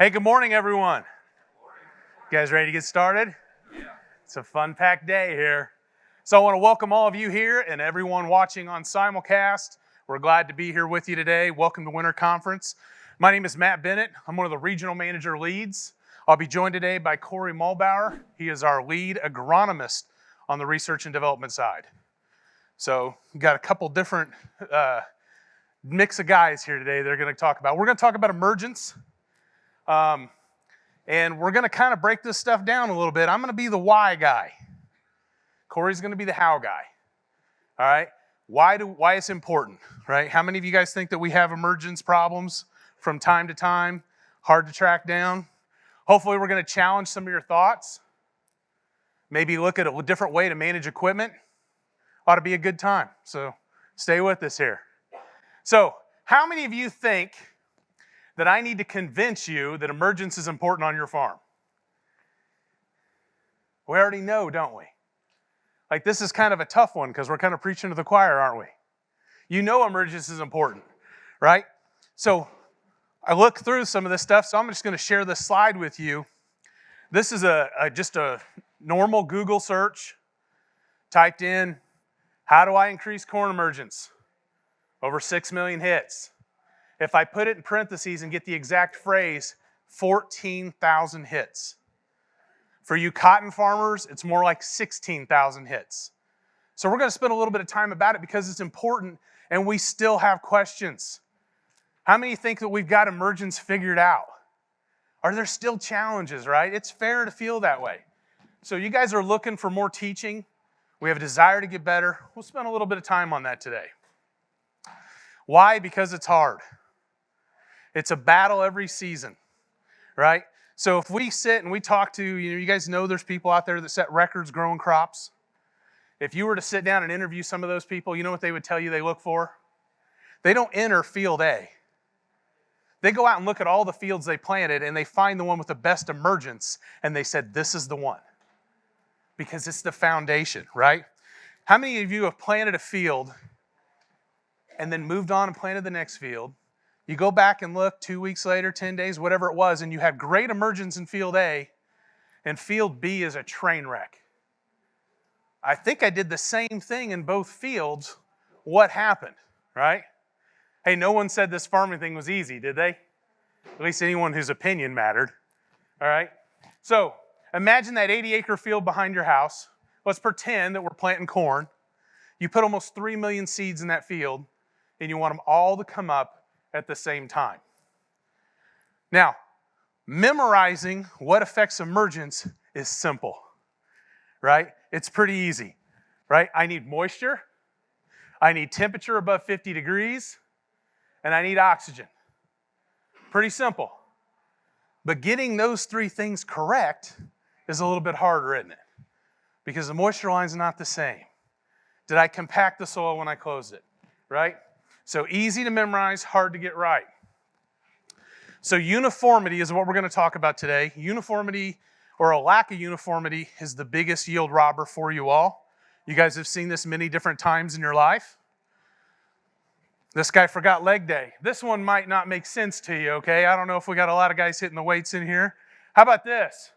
Hey, good morning, everyone. You guys ready to get started? Yeah. It's a fun-packed day here. So I want to welcome all of you here and everyone watching on simulcast. We're glad to be here with you today. Welcome to Winter Conference. My name is Matt Bennett. I'm one of the regional manager leads. I'll be joined today by Corey Mulbauer. He is our lead agronomist on the research and development side. So we've got a couple different mix of guys here today that are going to talk about. We're going to talk about Emergence. And we're going to kind of break this stuff down a little bit. I'm going to be the why guy. Corey's going to be the how guy. All right? Why it's important, right? How many of you guys think that we have emergence problems from time to time, hard to track down? Hopefully we're going to challenge some of your thoughts. Maybe look at a different way to manage equipment. Ought to be a good time. So stay with us here. So how many of you think that I need to convince you that emergence is important on your farm? We already know, don't we? Like, this is kind of a tough one because we're kind of preaching to the choir, aren't we? You know emergence is important, right? So I looked through some of this stuff, so I'm just going to share this slide with you. This is just a normal Google search. Typed in, how do I increase corn emergence? Over 6 million hits. If I put it in parentheses and get the exact phrase, 14,000 hits. For you cotton farmers, it's more like 16,000 hits. So we're going to spend a little bit of time about it because it's important and we still have questions. How many think that we've got emergence figured out? Are there still challenges, right? It's fair to feel that way. So you guys are looking for more teaching. We have a desire to get better. We'll spend a little bit of time on that today. Why? Because it's hard. It's a battle every season, right? So if we sit and we talk to, you guys know there's people out there that set records growing crops. If you were to sit down and interview some of those people, you know what they would tell you they look for? They don't enter field A. They go out and look at all the fields they planted and they find the one with the best emergence and they said, this is the one. Because it's the foundation, right? How many of you have planted a field and then moved on and planted the next field? You go back and look 2 weeks later, 10 days, whatever it was, and you had great emergence in field A, and field B is a train wreck. I think I did the same thing in both fields. What happened, right? Hey, no one said this farming thing was easy, did they? At least anyone whose opinion mattered, all right? So imagine that 80-acre field behind your house. Let's pretend that we're planting corn. You put almost 3 million seeds in that field, and you want them all to come up at the same time. Now, memorizing what affects emergence is simple, right? It's pretty easy, right? I need moisture, I need temperature above 50 degrees, and I need oxygen. Pretty simple. But getting those three things correct is a little bit harder, isn't it? Because the moisture line's not the same. Did I compact the soil when I closed it, right? So easy to memorize, hard to get right. So uniformity is what we're going to talk about today. Uniformity, or a lack of uniformity, is the biggest yield robber for you all. You guys have seen this many different times in your life. This guy forgot leg day. This one might not make sense to you, okay? I don't know if we got a lot of guys hitting the weights in here. How about this?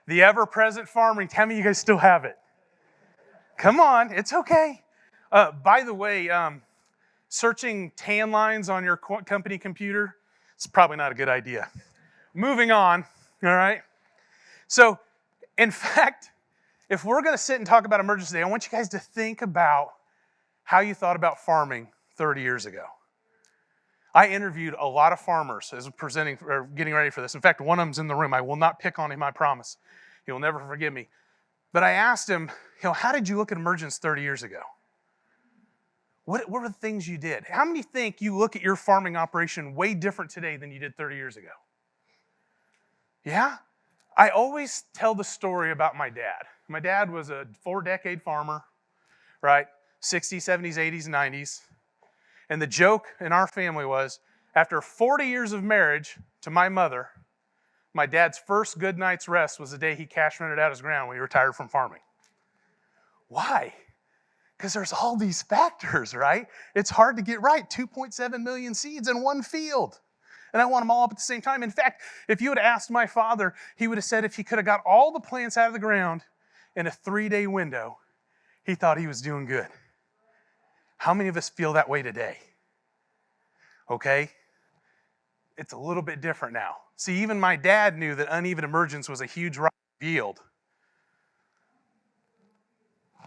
The ever-present farming. How many of you guys still have it? Come on, it's okay. By the way, searching tan lines on your company computer, it's probably not a good idea. Moving on, all right? So, in fact, if we're going to sit and talk about emergence today, I want you guys to think about how you thought about farming 30 years ago. I interviewed a lot of farmers as presenting or getting ready for this. In fact, one of them's in the room. I will not pick on him, I promise. He'll never forgive me. But I asked him, how did you look at emergence 30 years ago? What were the things you did? How many think you look at your farming operation way different today than you did 30 years ago? Yeah? I always tell the story about my dad. My dad was a 4-decade farmer, right? 60s, 70s, 80s, 90s. And the joke in our family was, after 40 years of marriage to my mother, my dad's first good night's rest was the day he cash rented out his ground when he retired from farming. Why? Because there's all these factors, right? It's hard to get right. 2.7 million seeds in one field. and I want them all up at the same time. In fact, if you had asked my father, he would have said if he could have got all the plants out of the ground in a 3-day window, he thought he was doing good. How many of us feel that way today? Okay? It's a little bit different now. See, even my dad knew that uneven emergence was a huge rise of yield.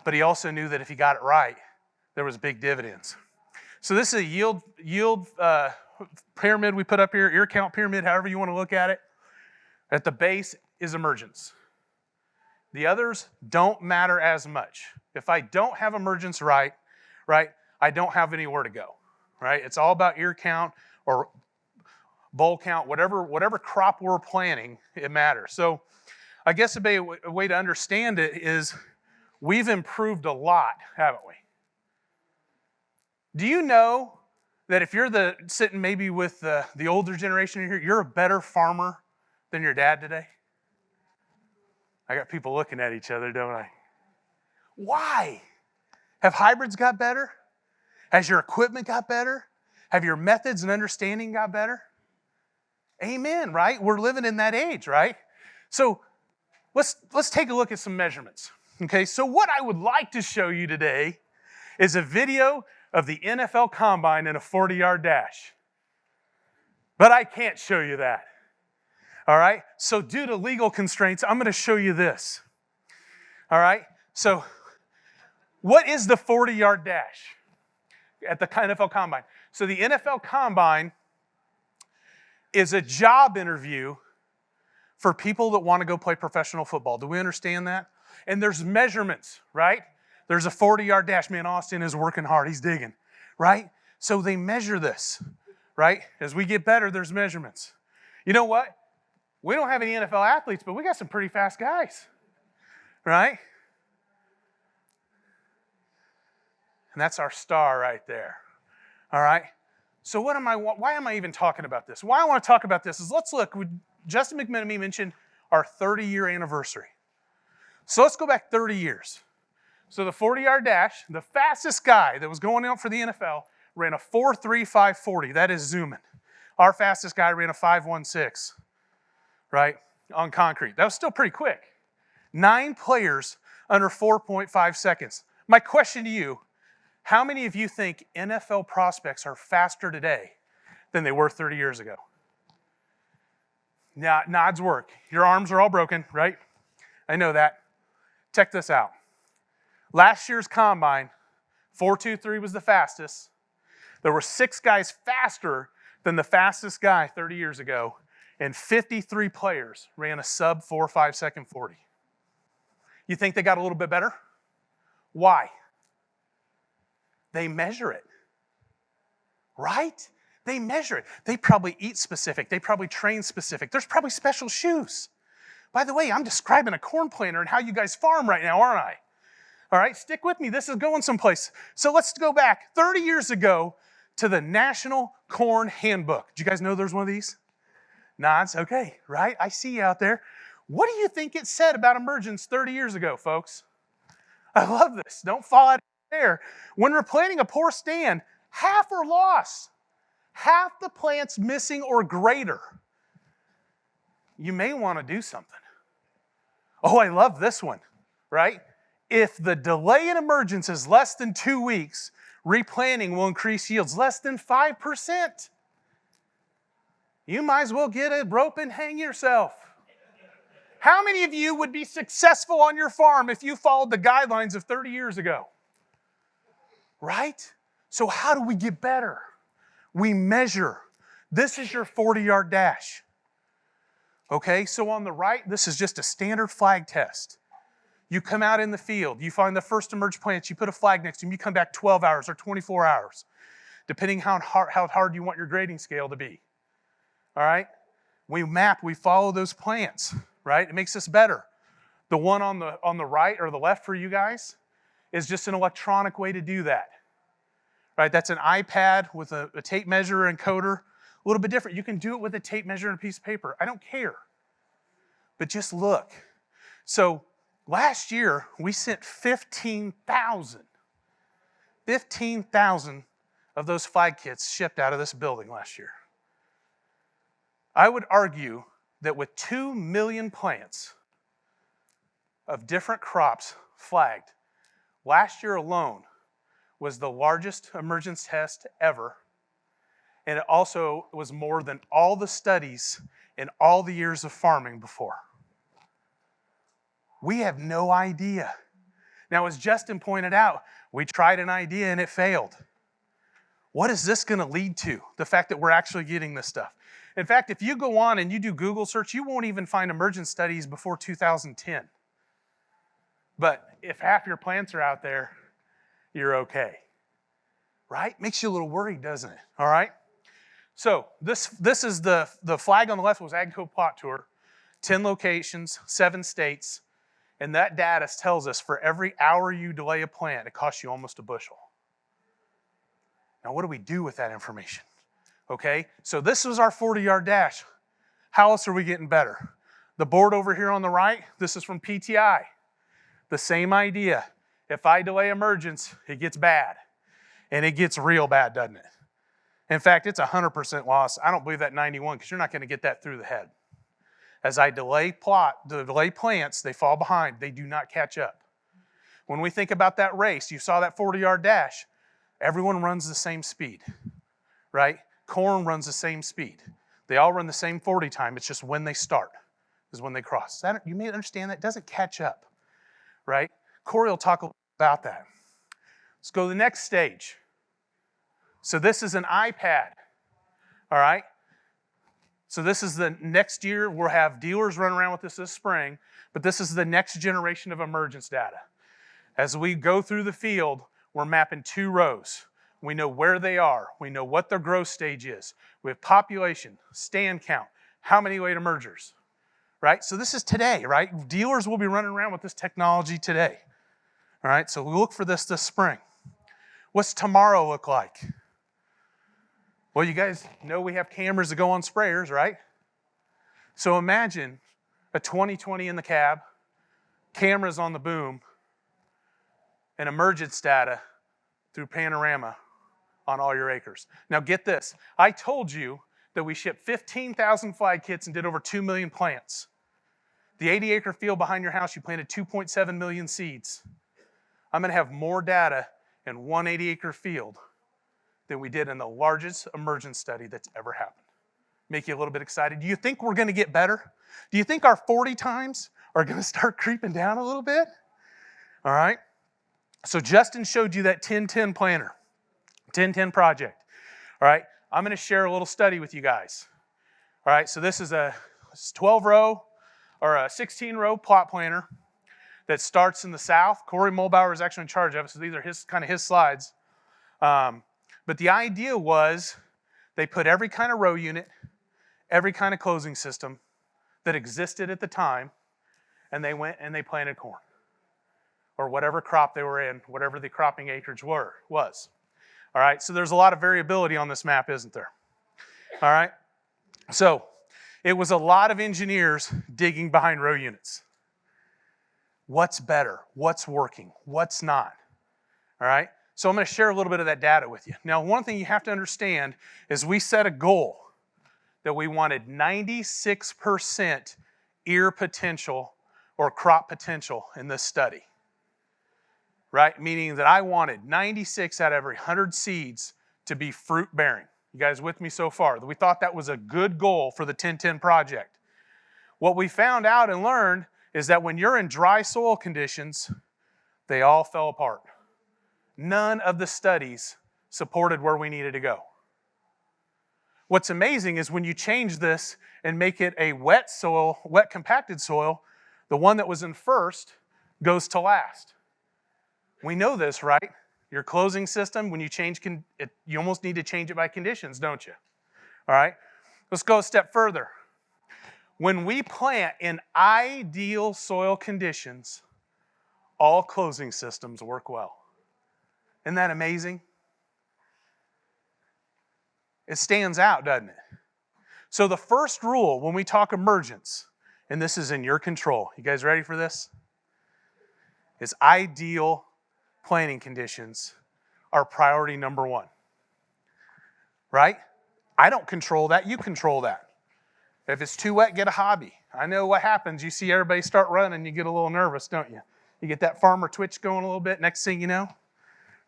But he also knew that if he got it right, there was big dividends. So this is a yield pyramid we put up here, ear count pyramid, however you want to look at it. At the base is emergence. The others don't matter as much. If I don't have emergence right, I don't have anywhere to go, right? It's all about ear count or bowl count, whatever crop we're planting, it matters. So I guess a way to understand it is we've improved a lot, haven't we? Do you know that if you're sitting maybe with the older generation here, you're a better farmer than your dad today? I got people looking at each other, don't I? Why? Have hybrids got better? Has your equipment got better? Have your methods and understanding got better? Amen, right? We're living in that age, right? So let's take a look at some measurements. Okay, so what I would like to show you today is a video of the NFL Combine in a 40-yard dash. But I can't show you that. All right? So due to legal constraints, I'm going to show you this. All right? So what is the 40-yard dash at the NFL Combine? So the NFL Combine is a job interview for people that want to go play professional football. Do we understand that? And there's measurements, right? There's a 40-yard dash. Man, Austin is working hard. He's digging, right? So they measure this, right? As we get better, there's measurements. You know what? We don't have any NFL athletes, but we got some pretty fast guys, right? And that's our star right there, all right? So why am I even talking about this? Why I want to talk about this is let's look. Justin McMenemy mentioned our 30-year anniversary. So let's go back 30 years. So the 40-yard dash, the fastest guy that was going out for the NFL ran a 4.3540. That is zooming. Our fastest guy ran a 5.16, right, on concrete. That was still pretty quick. 9 players under 4.5 seconds. My question to you, how many of you think NFL prospects are faster today than they were 30 years ago? Now, nods work. Your arms are all broken, right? I know that. Check this out. Last year's combine, 4.23 was the fastest. There were 6 guys faster than the fastest guy 30 years ago, and 53 players ran a sub 4.5 second 40. You think they got a little bit better? Why? They measure it, right? They measure it. They probably eat specific. They probably train specific. There's probably special shoes. By the way, I'm describing a corn planter and how you guys farm right now, aren't I? All right, stick with me. This is going someplace. So let's go back 30 years ago to the National Corn Handbook. Did you guys know there's one of these? Nods, okay, right? I see you out there. What do you think it said about emergence 30 years ago, folks? I love this. Don't fall out there. When we're planting a poor stand, half or loss. Half the plant's missing or greater. You may want to do something. Oh, I love this one, right? If the delay in emergence is less than 2 weeks, replanting will increase yields less than 5%. You might as well get a rope and hang yourself. How many of you would be successful on your farm if you followed the guidelines of 30 years ago? Right? So how do we get better? We measure. This is your 40-yard dash. Okay, so on the right, this is just a standard flag test. You come out in the field, you find the first emerged plants, you put a flag next to them, you come back 12 hours or 24 hours, depending how hard you want your grading scale to be. All right? We map, we follow those plants, right? It makes us better. The one on the right or the left for you guys is just an electronic way to do that. Right? That's an iPad with a tape measure and encoder. A little bit different. You can do it with a tape measure and a piece of paper. I don't care. But just look. So last year, we sent 15,000 of those flag kits shipped out of this building last year. I would argue that with 2 million plants of different crops flagged, last year alone was the largest emergence test ever, and it also was more than all the studies in all the years of farming before. We have no idea. Now, as Justin pointed out, we tried an idea and it failed. What is this going to lead to? The fact that we're actually getting this stuff. In fact, if you go on and you do Google search, you won't even find emergence studies before 2010. But if half your plants are out there, you're okay. Right? Makes you a little worried, doesn't it? All right? So this is the flag on the left was AGCO Plot Tour, 10 locations, 7 states, and that data tells us for every hour you delay a plant, it costs you almost a bushel. Now, what do we do with that information? Okay, so this was our 40-yard dash. How else are we getting better? The board over here on the right, this is from PTI. The same idea. If I delay emergence, it gets bad. And it gets real bad, doesn't it? In fact, it's 100% loss. I don't believe that 91 because you're not going to get that through the head. As I delay plants, they fall behind. They do not catch up. When we think about that race, you saw that 40-yard dash. Everyone runs the same speed, right? Corn runs the same speed. They all run the same 40 time. It's just when they start is when they cross. You may understand that doesn't catch up, right? Corey will talk about that. Let's go to the next stage. So this is an iPad, all right? So this is the next year. We'll have dealers run around with this spring, but this is the next generation of emergence data. As we go through the field, we're mapping 2 rows. We know where they are. We know what their growth stage is. We have population, stand count, how many late emergers, right? So this is today, right? Dealers will be running around with this technology today, all right? So we look for this spring. What's tomorrow look like? Well, you guys know we have cameras that go on sprayers, right? So imagine a 2020 in the cab, cameras on the boom, and emergence data through panorama on all your acres. Now get this. I told you that we shipped 15,000 flag kits and did over 2 million plants. The 80-acre field behind your house, you planted 2.7 million seeds. I'm going to have more data in one 80-acre field than we did in the largest emergence study that's ever happened. Make you a little bit excited. Do you think we're going to get better? Do you think our 40 times are going to start creeping down a little bit? All right. So Justin showed you that 10-10 planner, 10-10 project. All right. I'm going to share a little study with you guys. All right. So this is a 12-row or a 16-row plot planner that starts in the south. Corey Mulbauer is actually in charge of it, so these are his slides. But the idea was they put every kind of row unit, every kind of closing system that existed at the time, and they went and they planted corn or whatever crop they were in, whatever the cropping acreage was. All right, so there's a lot of variability on this map, isn't there? All right, so it was a lot of engineers digging behind row units. What's better? What's working? What's not? All right, so I'm going to share a little bit of that data with you. Now, one thing you have to understand is we set a goal that we wanted 96% ear potential or crop potential in this study, right? Meaning that I wanted 96 out of every 100 seeds to be fruit bearing. You guys with me so far? We thought that was a good goal for the 10-10 project. What we found out and learned is that when you're in dry soil conditions, they all fell apart. None of the studies supported where we needed to go. What's amazing is when you change this and make it a wet soil, wet compacted soil, the one that was in first goes to last. We know this, right? Your closing system, when you change it, you almost need to change it by conditions, don't you? All right, let's go a step further. When we plant in ideal soil conditions, all closing systems work well. Isn't that amazing? It stands out, doesn't it? So the first rule when we talk emergence, and this is in your control, you guys ready for this? Is ideal planting conditions are priority number one. Right? I don't control that, you control that. If it's too wet, get a hobby. I know what happens. You see everybody start running, you get a little nervous, don't you? You get that farmer twitch going a little bit, next thing you know,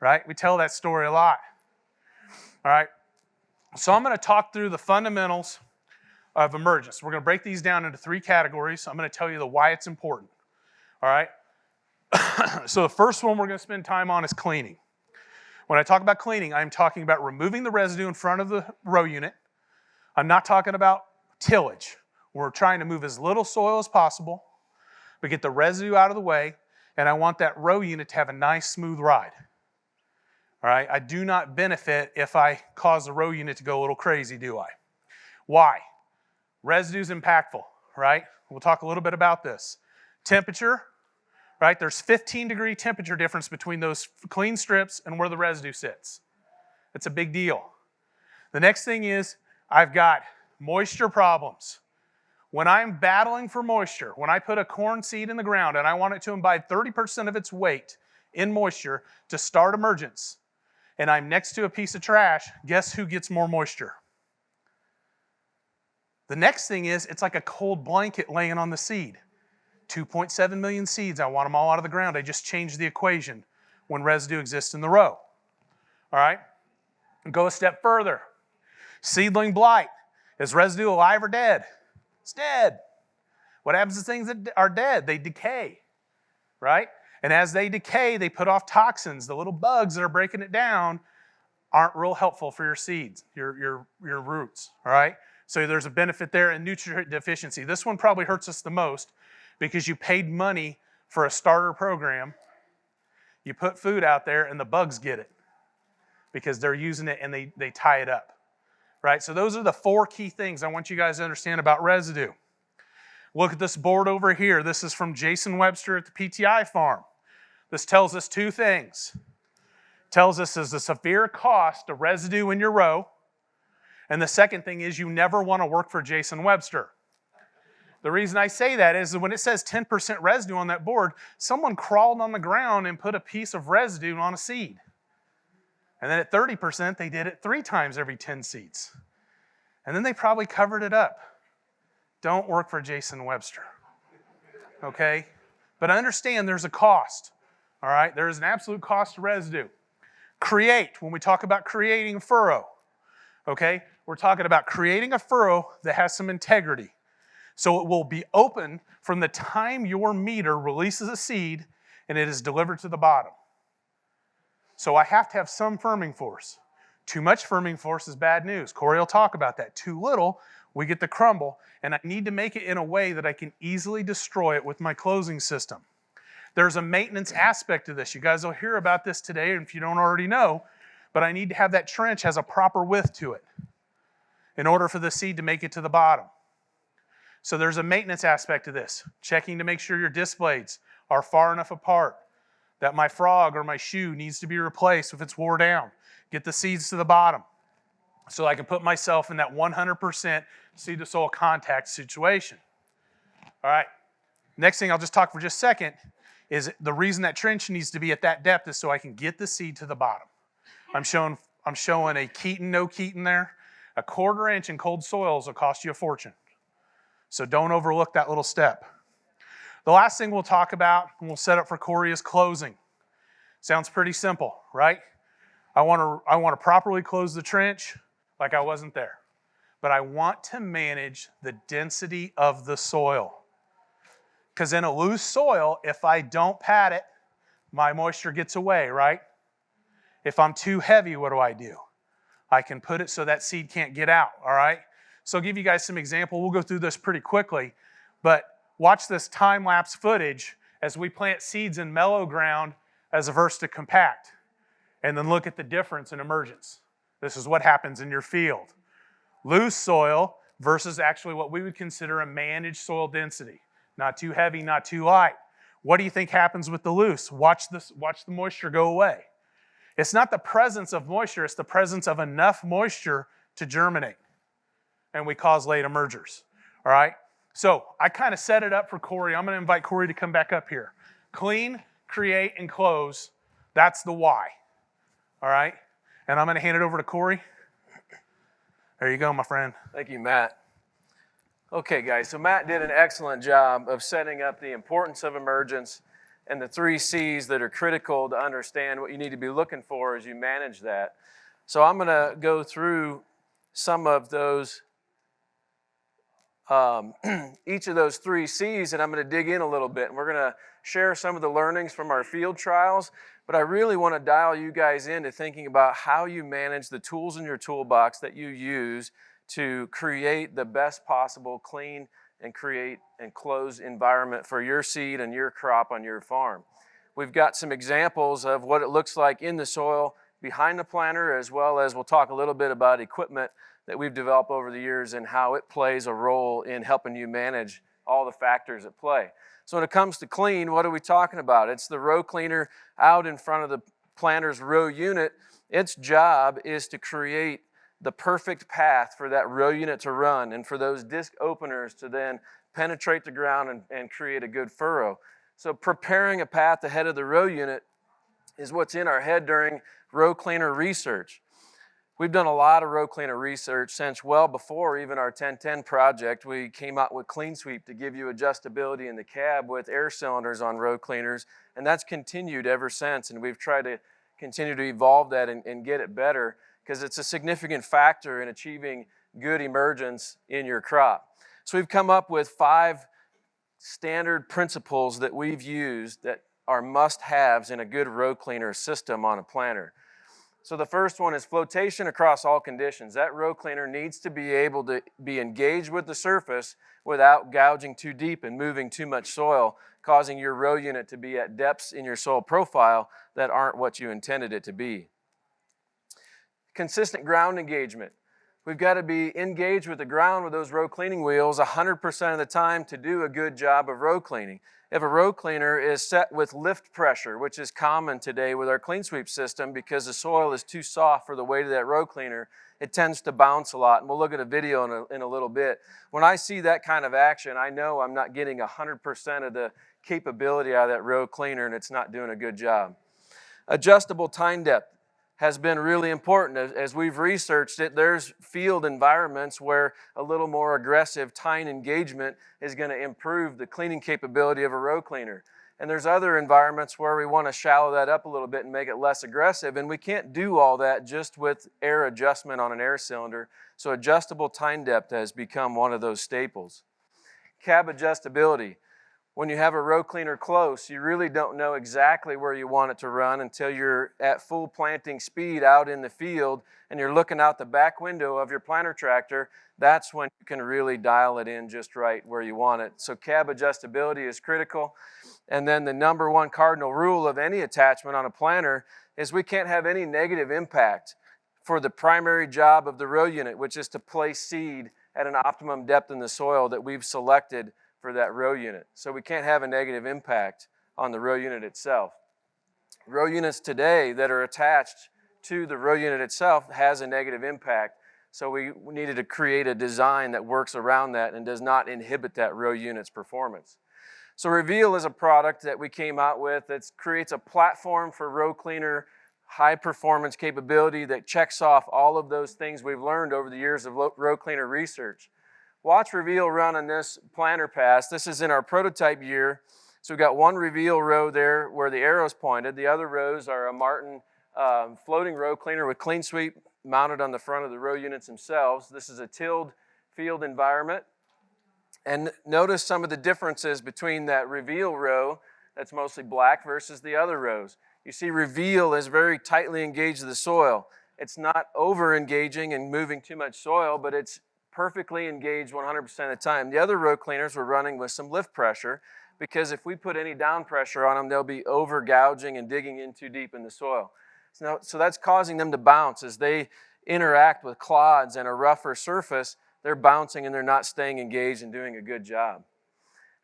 right? We tell that story a lot. All right, so I'm going to talk through the fundamentals of emergence. We're going to break these down into 3 categories. I'm going to tell you the why it's important. All right, so the first one we're going to spend time on is cleaning. When I talk about cleaning, I'm talking about removing the residue in front of the row unit. I'm not talking about tillage. We're trying to move as little soil as possible, but get the residue out of the way, and I want that row unit to have a nice, smooth ride. All right, I do not benefit if I cause the row unit to go a little crazy, do I? Why? Residue is impactful, right? We'll talk a little bit about this. Temperature, right? There's 15-degree temperature difference between those clean strips and where the residue sits. It's a big deal. The next thing is I've got moisture problems. When I'm battling for moisture, when I put a corn seed in the ground and I want it to imbibe 30% of its weight in moisture to start emergence, and I'm next to a piece of trash, guess who gets more moisture? The next thing is, it's like a cold blanket laying on the seed. 2.7 million seeds, I want them all out of the ground. I just changed the equation when residue exists in the row. All right? Go a step further. Seedling blight. Is residue alive or dead? It's dead. What happens to things that are dead? They decay, right? And as they decay, they put off toxins. The little bugs that are breaking it down aren't real helpful for your seeds, your roots, all right? So there's a benefit there in nutrient deficiency. This one probably hurts us the most because you paid money for a starter program. You put food out there and the bugs get it because they're using it and they tie it up, right? So those are the 4 key things I want you guys to understand about residue. Look at this board over here. This is from Jason Webster at the PTI farm. This tells us 2 things. It tells us there's a severe cost of residue in your row. And the second thing is you never want to work for Jason Webster. The reason I say that is that when it says 10% residue on that board, someone crawled on the ground and put a piece of residue on a seed. And then at 30%, they did it 3 times every 10 seeds. And then they probably covered it up. Don't work for Jason Webster, okay? But understand there's a cost, all right? There is an absolute cost to residue. Create, when we talk about creating a furrow, okay? We're talking about creating a furrow that has some integrity. So it will be open from the time your meter releases a seed and it is delivered to the bottom. So I have to have some firming force. Too much firming force is bad news. Corey will talk about that. Too little, we get the crumble, and I need to make it in a way that I can easily destroy it with my closing system. There's a maintenance aspect to this. You guys will hear about this today, and if you don't already know, but I need to have that trench has a proper width to it in order for the seed to make it to the bottom. So there's a maintenance aspect to this. Checking to make sure your disc blades are far enough apart, that my frog or my shoe needs to be replaced if it's wore down. Get the seeds to the bottom so I can put myself in that 100% seed to soil contact situation. All right, next thing I'll just talk for just a second is the reason that trench needs to be at that depth is so I can get the seed to the bottom. I'm showing a Keaton, no Keaton there. A 1/4 inch in cold soils will cost you a fortune. So don't overlook that little step. The last thing we'll talk about, and we'll set up for Corey, is closing. Sounds pretty simple, right? I want to properly close the trench like I wasn't there. But I want to manage the density of the soil. Because in a loose soil, if I don't pad it, my moisture gets away, right? If I'm too heavy, what do? I can put it so that seed can't get out, all right? So I'll give you guys some example. We'll go through this pretty quickly, but watch this time-lapse footage as we plant seeds in mellow ground as averse to compact. And then look at the difference in emergence. This is what happens in your field. Loose soil versus actually what we would consider a managed soil density. Not too heavy, not too light. What do you think happens with the loose? Watch the moisture go away. It's not the presence of moisture, it's the presence of enough moisture to germinate. And we cause late emergers, all right? So I kind of set it up for Corey. I'm going to invite Corey to come back up here. Clean, create, and close. That's the why, all right? And I'm going to hand it over to Corey. There you go, my friend. Thank you, Matt. Okay, guys, so Matt did an excellent job of setting up the importance of emergence and the 3 C's that are critical to understand what you need to be looking for as you manage that. So I'm going to go through some of those, each of those 3 C's, and I'm going to dig in a little bit. And we're going to share some of the learnings from our field trials, but I really want to dial you guys into thinking about how you manage the tools in your toolbox that you use to create the best possible clean and create and close environment for your seed and your crop on your farm. We've got some examples of what it looks like in the soil behind the planter, as well as we'll talk a little bit about equipment that we've developed over the years and how it plays a role in helping you manage all the factors at play. So when it comes to clean, what are we talking about? It's the row cleaner out in front of the planter's row unit. Its job is to create the perfect path for that row unit to run and for those disc openers to then penetrate the ground and create a good furrow. So preparing a path ahead of the row unit is what's in our head during row cleaner research. We've done a lot of row cleaner research since well before even our 1010 project. We came out with Clean Sweep to give you adjustability in the cab with air cylinders on row cleaners, and that's continued ever since, and we've tried to continue to evolve that and get it better, because it's a significant factor in achieving good emergence in your crop. So we've come up with 5 standard principles that we've used that are must-haves in a good row cleaner system on a planter. So the first one is flotation across all conditions. That row cleaner needs to be able to be engaged with the surface without gouging too deep and moving too much soil, causing your row unit to be at depths in your soil profile that aren't what you intended it to be. Consistent ground engagement. We've got to be engaged with the ground with those row cleaning wheels 100% of the time to do a good job of row cleaning. If a row cleaner is set with lift pressure, which is common today with our Clean Sweep system because the soil is too soft for the weight of that row cleaner, it tends to bounce a lot. And we'll look at a video in a little bit. When I see that kind of action, I know I'm not getting 100% of the capability out of that row cleaner and it's not doing a good job. Adjustable tine depth has been really important. As we've researched it, there's field environments where a little more aggressive tine engagement is going to improve the cleaning capability of a row cleaner. And there's other environments where we want to shallow that up a little bit and make it less aggressive, and we can't do all that just with air adjustment on an air cylinder. So adjustable tine depth has become one of those staples. Cab adjustability. When you have a row cleaner close, you really don't know exactly where you want it to run until you're at full planting speed out in the field and you're looking out the back window of your planter tractor. That's when you can really dial it in just right where you want it. So cab adjustability is critical. And then the number 1 cardinal rule of any attachment on a planter is we can't have any negative impact for the primary job of the row unit, which is to place seed at an optimum depth in the soil that we've selected for that row unit. So we can't have a negative impact on the row unit itself. Row units today that are attached to the row unit itself has a negative impact. So we needed to create a design that works around that and does not inhibit that row unit's performance. So Reveal is a product that we came out with that creates a platform for row cleaner high performance capability that checks off all of those things we've learned over the years of row cleaner research. Watch Reveal run on this planter pass. This is in our prototype year. So we've got 1 Reveal row there where the arrow's pointed. The other rows are a Martin floating row cleaner with Clean Sweep mounted on the front of the row units themselves. This is a tilled field environment. And notice some of the differences between that Reveal row that's mostly black versus the other rows. You see Reveal is very tightly engaged to the soil. It's not over-engaging and moving too much soil, but it's perfectly engaged 100% of the time. The other row cleaners were running with some lift pressure because if we put any down pressure on them, they'll be over gouging and digging in too deep in the soil. So that's causing them to bounce. As they interact with clods and a rougher surface, they're bouncing and they're not staying engaged and doing a good job.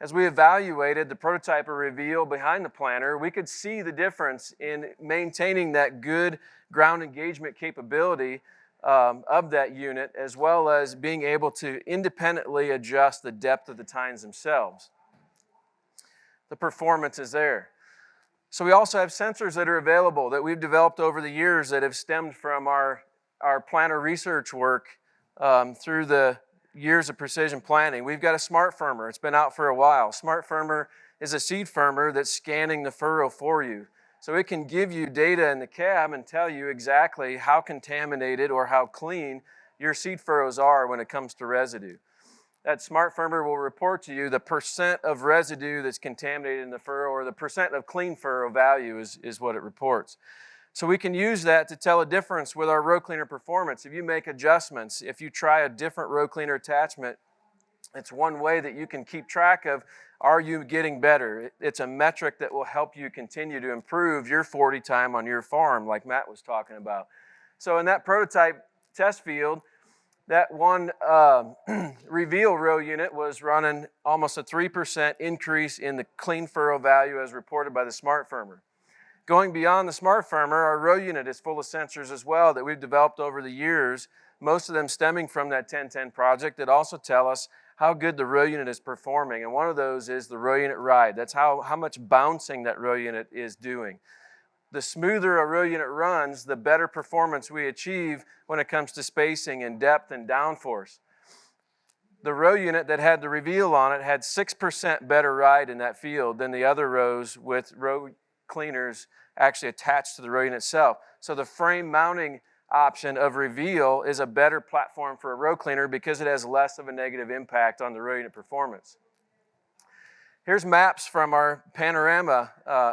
As we evaluated the prototype of Reveal behind the planter, we could see the difference in maintaining that good ground engagement capability of that unit, as well as being able to independently adjust the depth of the tines themselves. The performance is there. So we also have sensors that are available that we've developed over the years that have stemmed from our planter research work through the years of precision planting, we've got a smart firmer. It's been out for a while. Smart firmer is a seed firmer that's scanning the furrow for you. So it can give you data in the cab and tell you exactly how contaminated or how clean your seed furrows are when it comes to residue. That smart firmer will report to you the percent of residue that's contaminated in the furrow, or the percent of clean furrow value is what it reports. So we can use that to tell a difference with our row cleaner performance. If you make adjustments, if you try a different row cleaner attachment, it's one way that you can keep track of, are you getting better? It's a metric that will help you continue to improve your 40 time on your farm, like Matt was talking about. So in that prototype test field, that one reveal row unit was running almost a 3% increase in the clean furrow value as reported by the smart firmer. Going beyond the smart firmer, our row unit is full of sensors as well that we've developed over the years, most of them stemming from that 1010 project, that also tell us how good the row unit is performing. And one of those is the row unit ride. That's how much bouncing that row unit is doing. The smoother a row unit runs, the better performance we achieve when it comes to spacing and depth and downforce. The row unit that had the reveal on it had 6% better ride in that field than the other rows with row cleaners actually attached to the row unit itself. So the frame mounting option of reveal is a better platform for a row cleaner because it has less of a negative impact on the row unit performance. Here's maps from our Panorama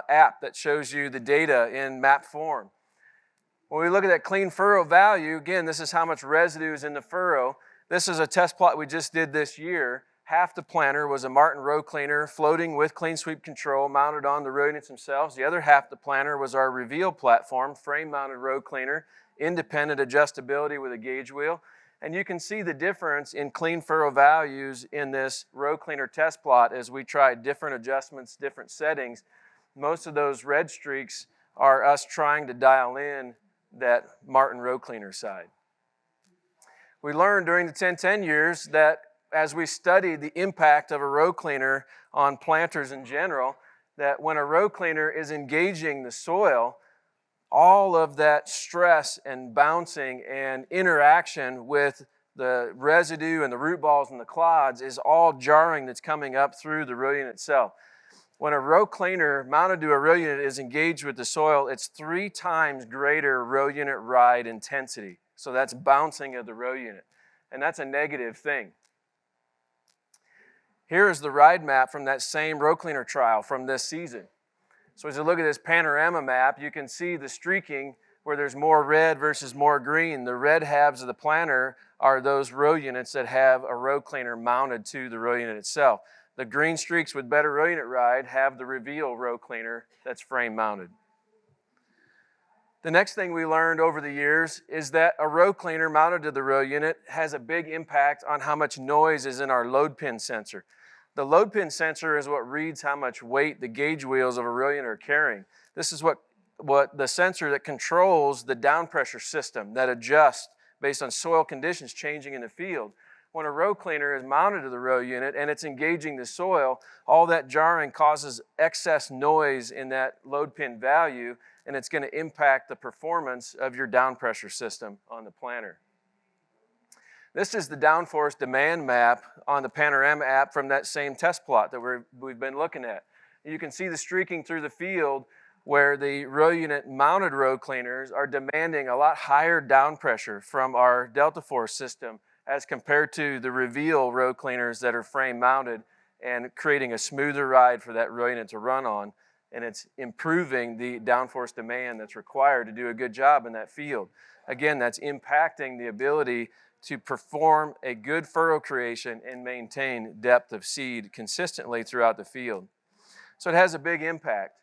app that shows you the data in map form. When we look at that clean furrow value, again, this is how much residue is in the furrow. This is a test plot we just did this year. Half the planter was a Martin row cleaner floating with clean sweep control mounted on the row units themselves. The other half the planter was our reveal platform, frame mounted row cleaner, independent adjustability with a gauge wheel. And you can see the difference in clean furrow values in this row cleaner test plot as we tried different adjustments, different settings. Most of those red streaks are us trying to dial in that Martin row cleaner side. We learned during the 1010 years that as we studied the impact of a row cleaner on planters in general, that when a row cleaner is engaging the soil, all of that stress and bouncing and interaction with the residue and the root balls and the clods is all jarring that's coming up through the row unit itself. When a row cleaner mounted to a row unit is engaged with the soil, it's 3 times greater row unit ride intensity. So that's bouncing of the row unit, and that's a negative thing. Here is the ride map from that same row cleaner trial from this season. So as you look at this panorama map, you can see the streaking where there's more red versus more green. The red halves of the planter are those row units that have a row cleaner mounted to the row unit itself. The green streaks with better row unit ride have the reveal row cleaner that's frame mounted. The next thing we learned over the years is that a row cleaner mounted to the row unit has a big impact on how much noise is in our load pin sensor. The load pin sensor is what reads how much weight the gauge wheels of a row unit are carrying. This is what the sensor that controls the down pressure system that adjusts based on soil conditions changing in the field. When a row cleaner is mounted to the row unit and it's engaging the soil, all that jarring causes excess noise in that load pin value, and it's going to impact the performance of your down pressure system on the planter. This is the downforce demand map on the Panorama app from that same test plot that we've been looking at. You can see the streaking through the field where the row unit mounted row cleaners are demanding a lot higher down pressure from our Delta Force system as compared to the reveal row cleaners that are frame mounted and creating a smoother ride for that row unit to run on. And it's improving the downforce demand that's required to do a good job in that field. Again, that's impacting the ability to perform a good furrow creation and maintain depth of seed consistently throughout the field. So it has a big impact.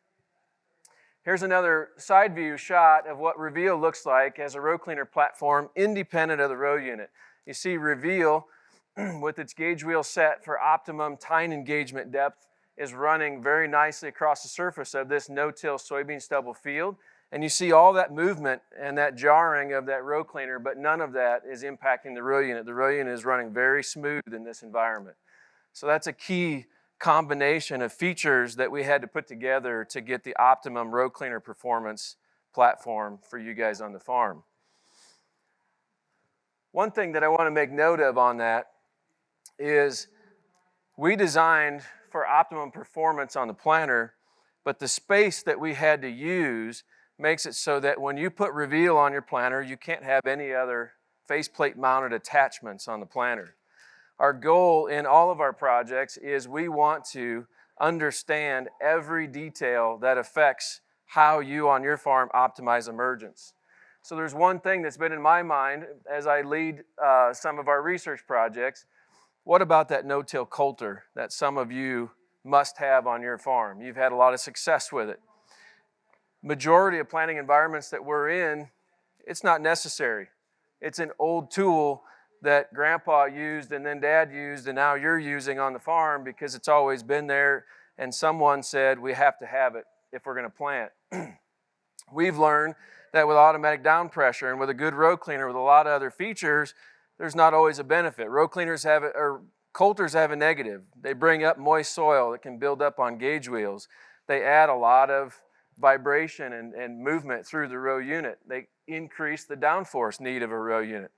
Here's another side view shot of what reveal looks like as a row cleaner platform independent of the row unit. You see reveal with its gauge wheel set for optimum tine engagement depth is running very nicely across the surface of this no-till soybean stubble field. And you see all that movement and that jarring of that row cleaner, but none of that is impacting the row unit. The row unit is running very smooth in this environment. So that's a key combination of features that we had to put together to get the optimum row cleaner performance platform for you guys on the farm. One thing that I want to make note of on that is we designed for optimum performance on the planter, but the space that we had to use makes it so that when you put reveal on your planter, you can't have any other faceplate mounted attachments on the planter. Our goal in all of our projects is we want to understand every detail that affects how you on your farm optimize emergence. So there's one thing that's been in my mind as I lead some of our research projects. What about that no-till coulter that some of you must have on your farm? You've had a lot of success with it. Majority of planting environments that we're in, it's not necessary. It's an old tool that grandpa used and then dad used and now you're using on the farm because it's always been there and someone said we have to have it if we're going to plant. We've learned that with automatic down pressure and with a good row cleaner with a lot of other features, there's not always a benefit. Row cleaners have it, or coulters have a negative. They bring up moist soil that can build up on gauge wheels. They add a lot of vibration and movement through the row unit. They increase the downforce need of a row unit.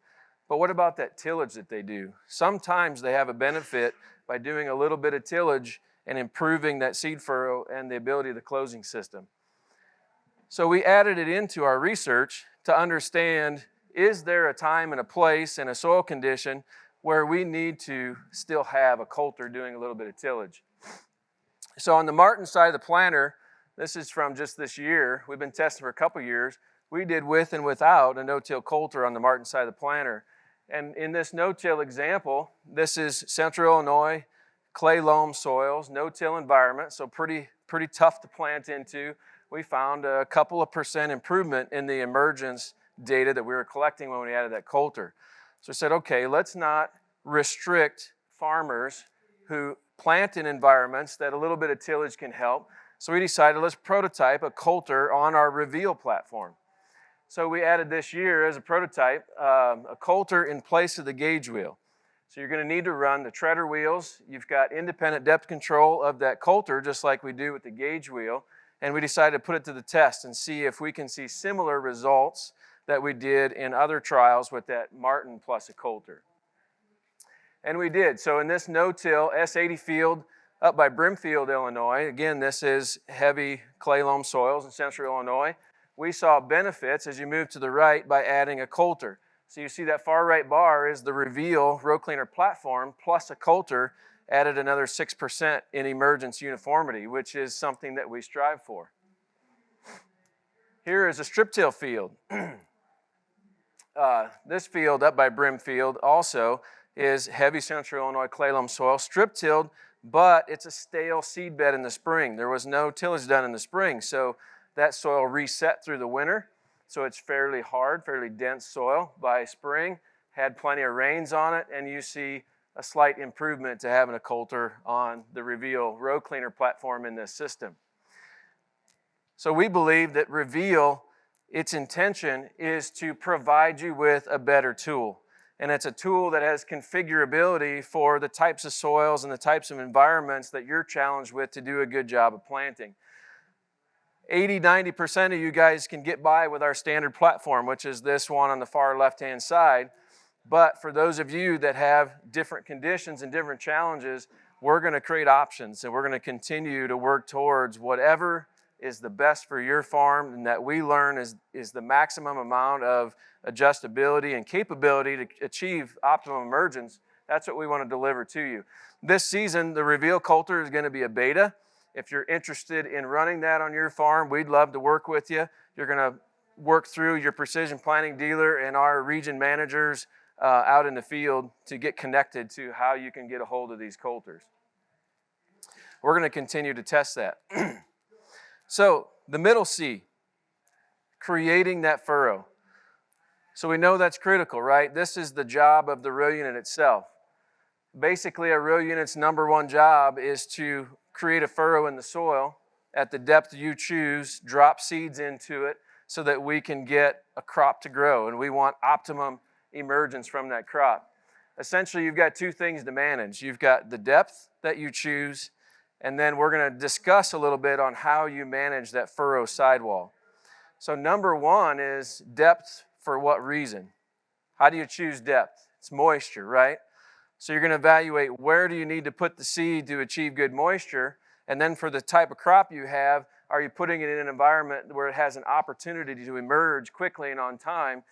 But what about that tillage that they do? Sometimes they have a benefit by doing a little bit of tillage and improving that seed furrow and the ability of the closing system. So we added it into our research to understand, is there a time and a place and a soil condition where we need to still have a coulter doing a little bit of tillage? So on the Martin side of the planter, this is from just this year, we've been testing for a couple years, we did with and without a no-till coulter on the Martin side of the planter. And in this no-till example, this is Central Illinois, clay loam soils, no-till environment, so pretty tough to plant into. We found a couple of % improvement in the emergence data that we were collecting when we added that coulter. So we said, okay, let's not restrict farmers who plant in environments that a little bit of tillage can help. So we decided let's prototype a coulter on our reveal platform. So we added this year as a prototype a coulter in place of the gauge wheel. So you're going to need to run the treader wheels. You've got independent depth control of that coulter just like we do with the gauge wheel. And we decided to put it to the test and see if we can see similar results that we did in other trials with that Martin plus a coulter. And we did. So in this no-till S80 field up by Brimfield, Illinois, again, this is heavy clay loam soils in central Illinois, we saw benefits as you move to the right by adding a coulter. So you see that far right bar is the reveal row cleaner platform plus a coulter added another 6% in emergence uniformity, which is something that we strive for. Here is a strip till field. This field up by Brimfield also is heavy central Illinois clay loam soil, strip tilled, but it's a stale seed bed in the spring. There was no tillage done in the spring, so that soil reset through the winter. So it's fairly hard, fairly dense soil. By spring, had plenty of rains on it, and you see a slight improvement to having a coulter on the reveal row cleaner platform in this system. So we believe that reveal, its intention is to provide you with a better tool. And it's a tool that has configurability for the types of soils and the types of environments that you're challenged with to do a good job of planting. 80–90% of you guys can get by with our standard platform, which is this one on the far left-hand side. But for those of you that have different conditions and different challenges, we're going to create options and we're going to continue to work towards whatever is the best for your farm and that we learn is the maximum amount of adjustability and capability to achieve optimum emergence. That's what we want to deliver to you. This season, the Reveal Coulter is going to be a beta. If you're interested in running that on your farm, we'd love to work with you. You're going to work through your precision planting dealer and our region managers out in the field to get connected to how you can get a hold of these coulters. We're going to continue to test that. So the middle C, creating that furrow. So we know that's critical, right? This is the job of the row unit itself. Basically, a row unit's number one job is to create a furrow in the soil at the depth you choose, drop seeds into it so that we can get a crop to grow, and we want optimum emergence from that crop. Essentially, you've got two things to manage. You've got the depth that you choose, and then we're going to discuss a little bit on how you manage that furrow sidewall. So number one is depth for what reason? How do you choose depth? It's moisture, right? So you're going to evaluate where do you need to put the seed to achieve good moisture, and then for the type of crop you have, are you putting it in an environment where it has an opportunity to emerge quickly and on time?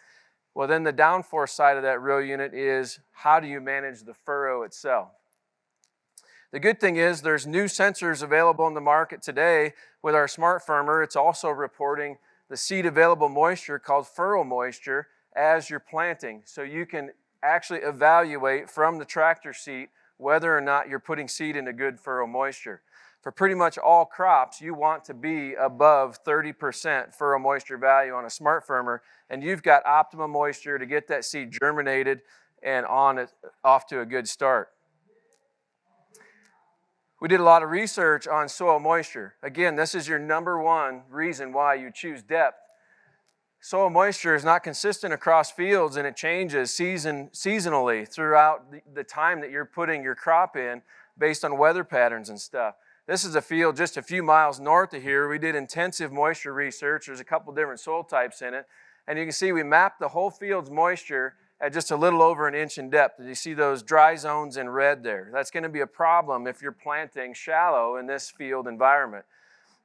Well, then the downforce side of that row unit is how do you manage the furrow itself? The good thing is there's new sensors available in the market today with our Smart Firmer. It's also reporting the seed available moisture called furrow moisture as you're planting. So you can actually evaluate from the tractor seat whether or not you're putting seed into good furrow moisture. For pretty much all crops, you want to be above 30% furrow moisture value on a Smart Firmer, and you've got optimum moisture to get that seed germinated and off to a good start. We did a lot of research on soil moisture. Again, this is your number one reason why you choose depth. Soil moisture is not consistent across fields, and it changes seasonally throughout the time that you're putting your crop in based on weather patterns and stuff. This is a field just a few miles north of here. We did intensive moisture research. There's a couple different soil types in it. And you can see we mapped the whole field's moisture at just a little over an inch in depth. You see those dry zones in red there. That's going to be a problem if you're planting shallow in this field environment.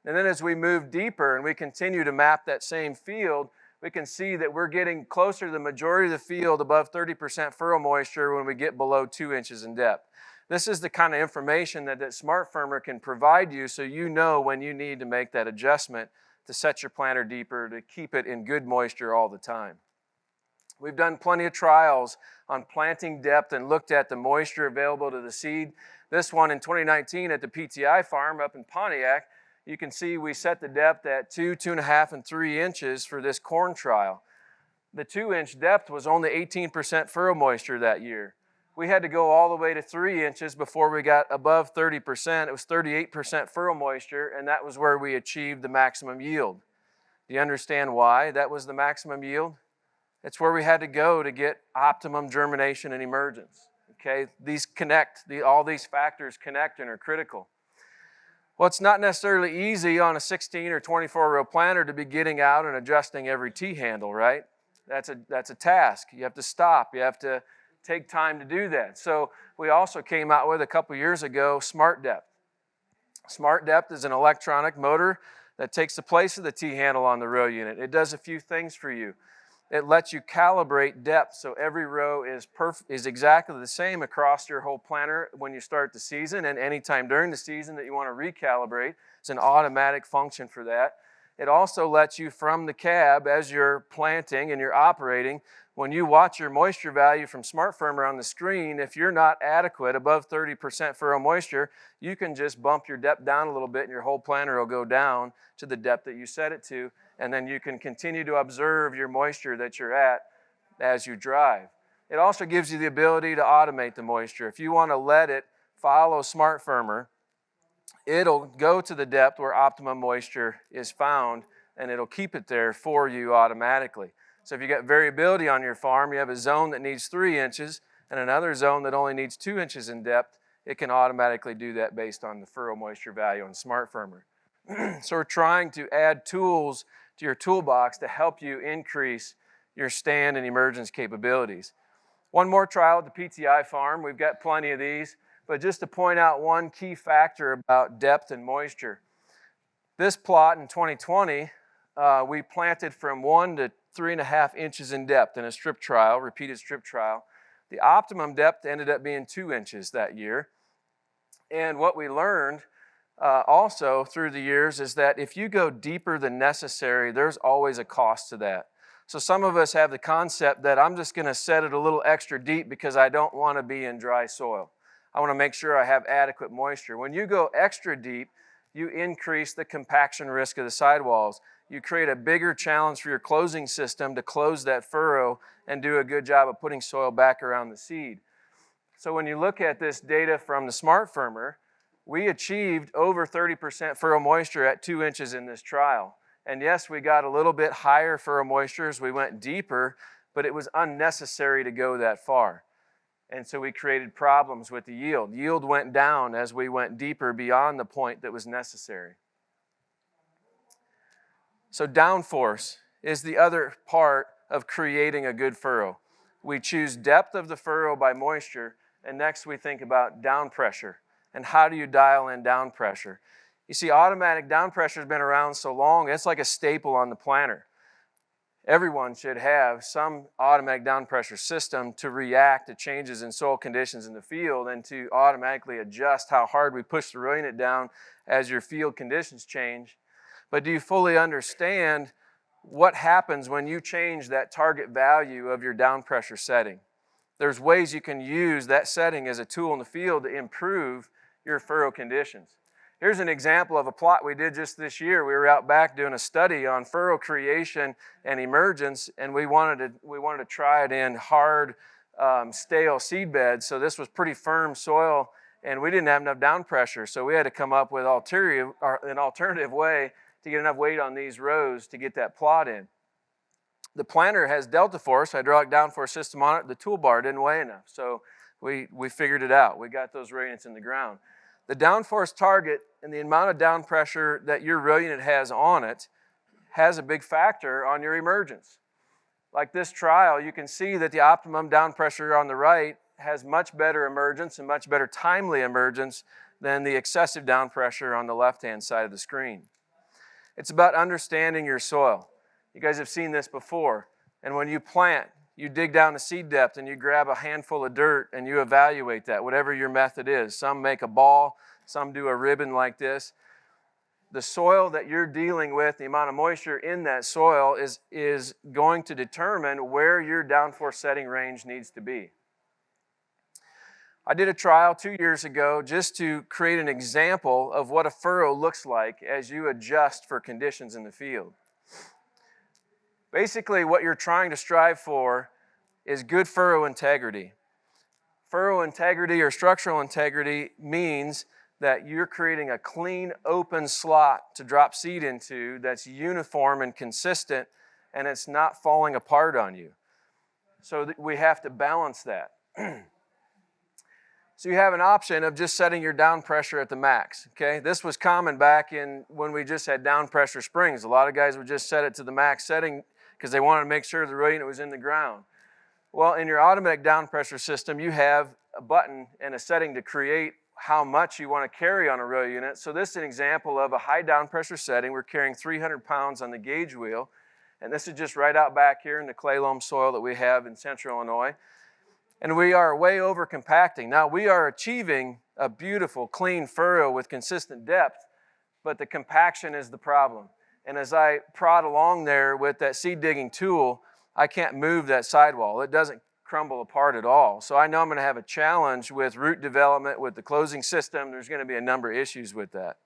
And then as we move deeper and we continue to map that same field, we can see that we're getting closer to the majority of the field above 30% furrow moisture when we get below 2 inches in depth. This is the kind of information that Smart Firmer can provide you so you know when you need to make that adjustment to set your planter deeper to keep it in good moisture all the time. We've done plenty of trials on planting depth and looked at the moisture available to the seed. This one in 2019 at the PTI farm up in Pontiac, you can see we set the depth at 2, 2.5, and 3 inches for this corn trial. The 2-inch depth was only 18% furrow moisture that year. We had to go all the way to 3 inches before we got above 30%. It was 38% furrow moisture, and that was where we achieved the maximum yield. Do you understand why that was the maximum yield? It's where we had to go to get optimum germination and emergence. Okay, these connect, all these factors connect and are critical. Well, it's not necessarily easy on a 16 or 24 row planter to be getting out and adjusting every T-handle, right? That's a task. You have to stop. You have to take time to do that. So we also came out with a couple years ago Smart Depth. Smart Depth is an electronic motor that takes the place of the T-handle on the row unit. It does a few things for you. It lets you calibrate depth so every row is exactly the same across your whole planter when you start the season, and anytime during the season that you want to recalibrate. It's an automatic function for that. It also lets you from the cab as you're planting and you're operating, when you watch your moisture value from Smart Firmer on the screen, if you're not adequate, above 30% furrow moisture, you can just bump your depth down a little bit and your whole planter will go down to the depth that you set it to. And then you can continue to observe your moisture that you're at as you drive. It also gives you the ability to automate the moisture. If you want to let it follow Smart Firmer, it'll go to the depth where optimum moisture is found, and it'll keep it there for you automatically. So if you got variability on your farm, you have a zone that needs 3 inches and another zone that only needs 2 inches in depth, it can automatically do that based on the furrow moisture value on Smart Firmer. So we're trying to add tools to your toolbox to help you increase your stand and emergence capabilities. One more trial at the PTI farm. We've got plenty of these, but just to point out one key factor about depth and moisture. This plot in 2020, we planted from 1 to 3.5 inches in depth in a strip trial, repeated strip trial. The optimum depth ended up being 2 inches that year. And what we learned also through the years is that if you go deeper than necessary, there's always a cost to that. So some of us have the concept that I'm just going to set it a little extra deep because I don't want to be in dry soil. I want to make sure I have adequate moisture. When you go extra deep, you increase the compaction risk of the sidewalls. You create a bigger challenge for your closing system to close that furrow and do a good job of putting soil back around the seed. So when you look at this data from the Smart Firmer, we achieved over 30% furrow moisture at 2 inches in this trial. And yes, we got a little bit higher furrow moisture as we went deeper, but it was unnecessary to go that far. And so we created problems with the yield. Yield went down as we went deeper beyond the point that was necessary. So downforce is the other part of creating a good furrow. We choose depth of the furrow by moisture, And next we think about down pressure. And how do you dial in down pressure? You see, automatic down pressure has been around so long, it's like a staple on the planter. Everyone should have some automatic down pressure system to react to changes in soil conditions in the field and to automatically adjust how hard we push the row unit down as your field conditions change. But do you fully understand what happens when you change that target value of your down pressure setting? There's ways you can use that setting as a tool in the field to improve your furrow conditions. Here's an example of a plot we did just this year. We were out back doing a study on furrow creation and emergence, and we wanted to try it in hard, stale seed beds. So this was pretty firm soil, and we didn't have enough down pressure. So we had to come up with an alternative way to get enough weight on these rows to get that plot in. The planter has delta force, hydraulic downforce system on it. The toolbar didn't weigh enough, so we figured it out. We got those row units in the ground. The downforce target and the amount of down pressure that your row unit has on it has a big factor on your emergence. Like this trial, you can see that the optimum down pressure on the right has much better emergence and much better timely emergence than the excessive down pressure on the left-hand side of the screen. It's about understanding your soil. You guys have seen this before. And when you plant, you dig down to seed depth and you grab a handful of dirt and you evaluate that, whatever your method is. Some make a ball, some do a ribbon like this. The soil that you're dealing with, the amount of moisture in that soil is going to determine where your downforce setting range needs to be. I did a trial 2 years ago just to create an example of what a furrow looks like as you adjust for conditions in the field. Basically, what you're trying to strive for is good furrow integrity. Furrow integrity or structural integrity means that you're creating a clean, open slot to drop seed into that's uniform and consistent, and it's not falling apart on you. So we have to balance that. So you have an option of just setting your down pressure at the max, okay? This was common back in when we just had down pressure springs. A lot of guys would just set it to the max setting because they wanted to make sure the row unit was in the ground. Well, in your automatic down pressure system, you have a button and a setting to create how much you want to carry on a row unit. So this is an example of a high down pressure setting. We're carrying 300 pounds on the gauge wheel, and this is just right out back here in the clay loam soil that we have in central Illinois. And we are way over compacting. Now we are achieving a beautiful, clean furrow with consistent depth, but the compaction is the problem. And as I prod along there with that seed digging tool, I can't move that sidewall. It doesn't crumble apart at all. So I know I'm going to have a challenge with root development, with the closing system. There's going to be a number of issues with that.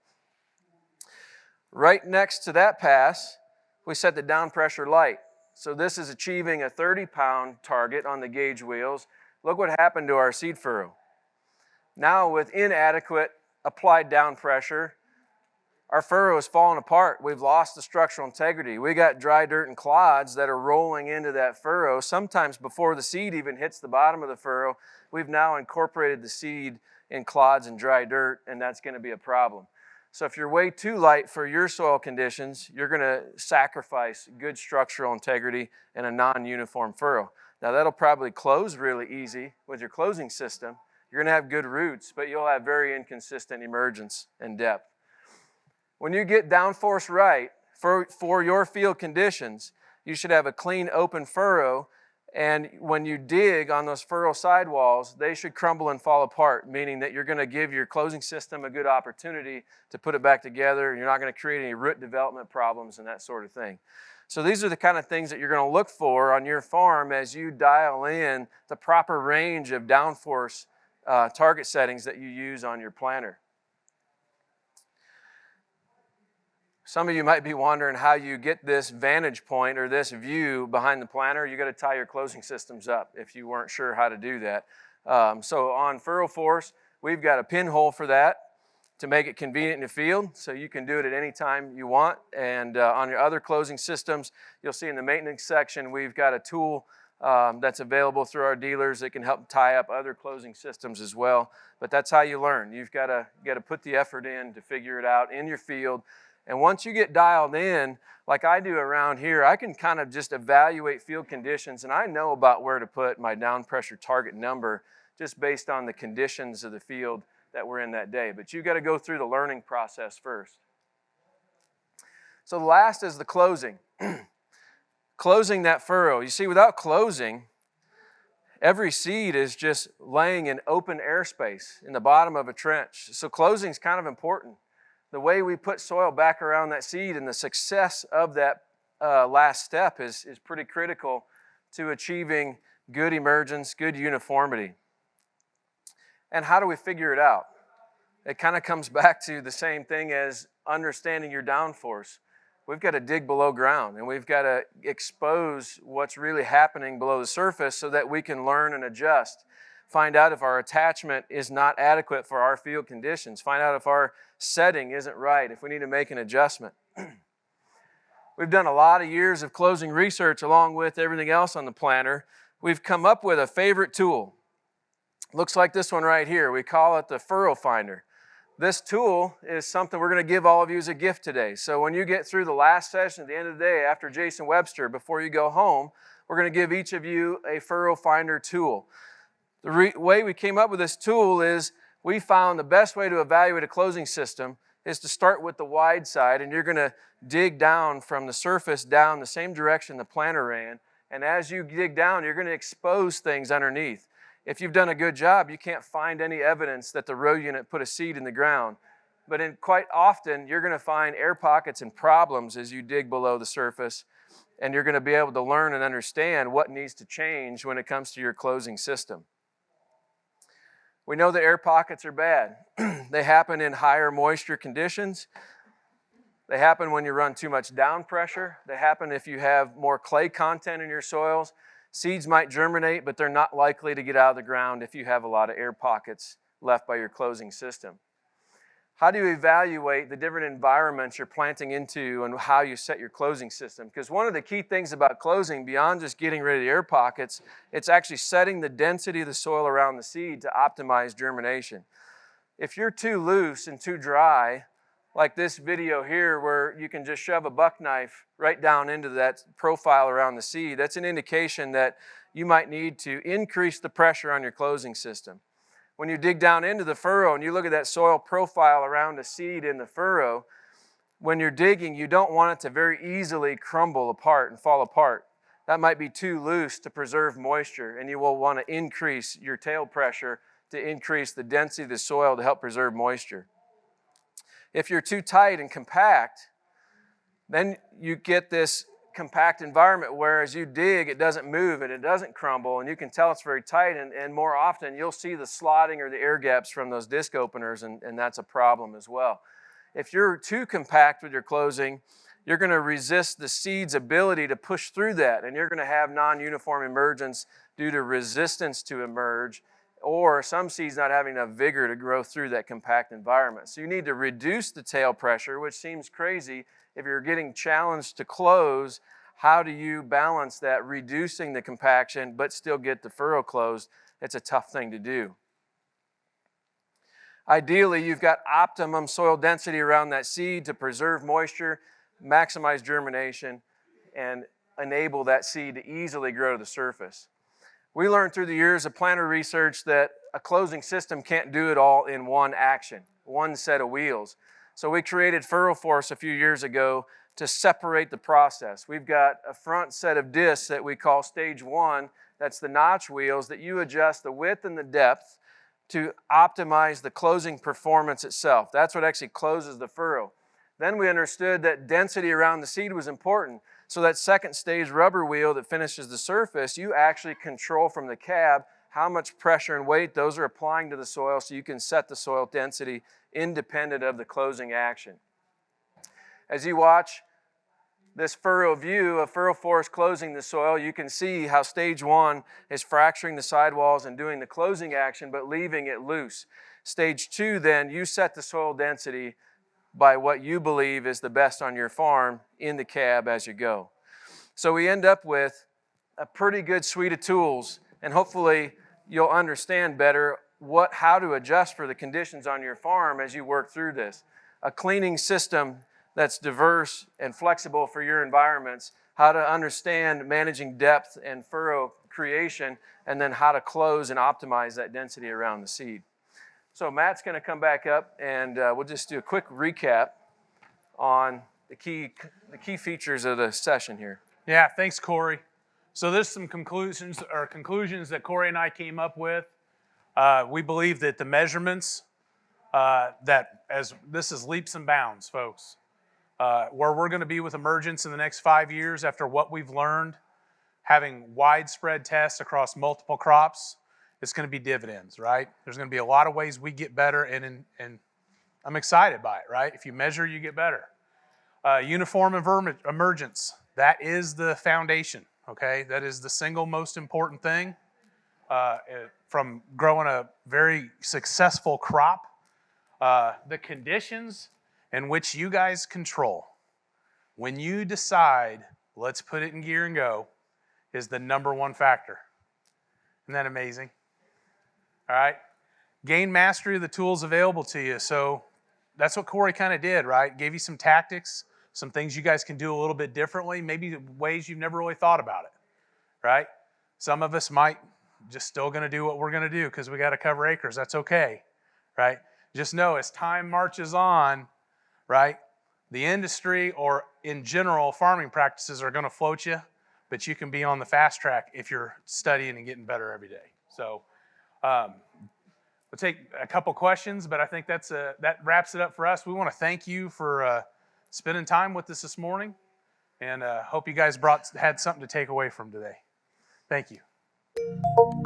Right next to that pass, we set the down pressure light. So this is achieving a 30-pound target on the gauge wheels. Look what happened to our seed furrow. Now with inadequate applied down pressure, our furrow is falling apart. We've lost the structural integrity. We got dry dirt and clods that are rolling into that furrow. Sometimes before the seed even hits the bottom of the furrow, we've now incorporated the seed in clods and dry dirt, and that's going to be a problem. So if you're way too light for your soil conditions, you're going to sacrifice good structural integrity and a non-uniform furrow. Now that'll probably close really easy with your closing system. You're going to have good roots, but you'll have very inconsistent emergence and depth. When you get downforce right for your field conditions, you should have a clean, open furrow, and when you dig on those furrow sidewalls, they should crumble and fall apart, meaning that you're going to give your closing system a good opportunity to put it back together, and you're not going to create any root development problems and that sort of thing. So these are the kind of things that you're going to look for on your farm as you dial in the proper range of downforce target settings that you use on your planter. Some of you might be wondering how you get this vantage point or this view behind the planter. You got to tie your closing systems up if you weren't sure how to do that. So on Furrow Force, we've got a pinhole for that to make it convenient in the field, so you can do it at any time you want. And on your other closing systems, you'll see in the maintenance section, we've got a tool that's available through our dealers that can help tie up other closing systems as well. But that's how you learn. You've got to put the effort in to figure it out in your field. And once you get dialed in, like I do around here, I can kind of just evaluate field conditions, and I know about where to put my down pressure target number just based on the conditions of the field that we're in that day. But you've got to go through the learning process first. So the last is the closing. Closing that furrow. You see, without closing, every seed is just laying in open airspace in the bottom of a trench. So closing is kind of important. The way we put soil back around that seed and the success of that last step is pretty critical to achieving good emergence, good uniformity. And how do we figure it out? It kind of comes back to the same thing as understanding your downforce. We've got to dig below ground, and we've got to expose what's really happening below the surface so that we can learn and adjust. Find out if our attachment is not adequate for our field conditions. Find out if our setting isn't right, if we need to make an adjustment. We've done a lot of years of closing research along with everything else on the planter. We've come up with a favorite tool. Looks like this one right here. We call it the furrow finder. This tool is something we're going to give all of you as a gift today. So when you get through the last session at the end of the day after Jason Webster, before you go home, we're going to give each of you a furrow finder tool. The way we came up with this tool is we found the best way to evaluate a closing system is to start with the wide side, and you're going to dig down from the surface down the same direction the planter ran. And as you dig down, you're going to expose things underneath. If you've done a good job, you can't find any evidence that the row unit put a seed in the ground. But quite often, you're going to find air pockets and problems as you dig below the surface, and you're going to be able to learn and understand what needs to change when it comes to your closing system. We know that air pockets are bad. They happen in higher moisture conditions. They happen when you run too much down pressure. They happen if you have more clay content in your soils. Seeds might germinate, but they're not likely to get out of the ground if you have a lot of air pockets left by your closing system. How do you evaluate the different environments you're planting into and how you set your closing system? Because one of the key things about closing, beyond just getting rid of the air pockets, it's actually setting the density of the soil around the seed to optimize germination. If you're too loose and too dry, like this video here where you can just shove a buck knife right down into that profile around the seed, that's an indication that you might need to increase the pressure on your closing system. When you dig down into the furrow and you look at that soil profile around the seed in the furrow, when you're digging, you don't want it to very easily crumble apart and fall apart. That might be too loose to preserve moisture, and you will want to increase your tail pressure to increase the density of the soil to help preserve moisture. If you're too tight and compact, then you get this compact environment where as you dig, it doesn't move and it doesn't crumble, and you can tell it's very tight, and more often you'll see the slotting or the air gaps from those disc openers, and that's a problem as well. If you're too compact with your closing, you're going to resist the seed's ability to push through that, and you're going to have non-uniform emergence due to resistance to emerge, or some seeds not having enough vigor to grow through that compact environment. So you need to reduce the tail pressure, which seems crazy. If you're getting challenged to close, how do you balance that, reducing the compaction but still get the furrow closed? It's a tough thing to do. Ideally, you've got optimum soil density around that seed to preserve moisture, maximize germination, and enable that seed to easily grow to the surface. We learned through the years of planter research that a closing system can't do it all in one action, one set of wheels. So we created Furrow Force a few years ago to separate the process. We've got a front set of discs that we call stage 1. That's the notch wheels that you adjust the width and the depth to optimize the closing performance itself. That's what actually closes the furrow. Then we understood that density around the seed was important. So that second stage rubber wheel that finishes the surface, you actually control from the cab how much pressure and weight those are applying to the soil so you can set the soil density independent of the closing action. As you watch this furrow view of Furrow Force closing the soil, you can see how stage 1 is fracturing the sidewalls and doing the closing action but leaving it loose. Stage 2 then, you set the soil density by what you believe is the best on your farm in the cab as you go. So we end up with a pretty good suite of tools, and hopefully you'll understand better how to adjust for the conditions on your farm as you work through this. A cleaning system that's diverse and flexible for your environments, how to understand managing depth and furrow creation, and then how to close and optimize that density around the seed. So Matt's going to come back up, and we'll just do a quick recap on the key features of the session here. Yeah, thanks, Corey. So there's some conclusions that Corey and I came up with. We believe that the measurements, this is leaps and bounds, folks. Where we're going to be with Emergence in the next 5 years after what we've learned, having widespread tests across multiple crops, it's going to be dividends, right? There's going to be a lot of ways we get better, and I'm excited by it, right? If you measure, you get better. Uniform emergence, that is the foundation, okay? That is the single most important thing from growing a very successful crop. The conditions in which you guys control, when you decide, let's put it in gear and go, is the number one factor. Isn't that amazing? All right? Gain mastery of the tools available to you. So that's what Corey kind of did, right? Gave you some tactics, some things you guys can do a little bit differently, maybe ways you've never really thought about it, right? Some of us might just still going to do what we're going to do because we got to cover acres. That's okay, right? Just know as time marches on, right, the industry or in general farming practices are going to float you, but you can be on the fast track if you're studying and getting better every day. So we'll take a couple questions, but I think that wraps it up for us. We want to thank you for spending time with us this morning, and hope you guys had something to take away from today. Thank you.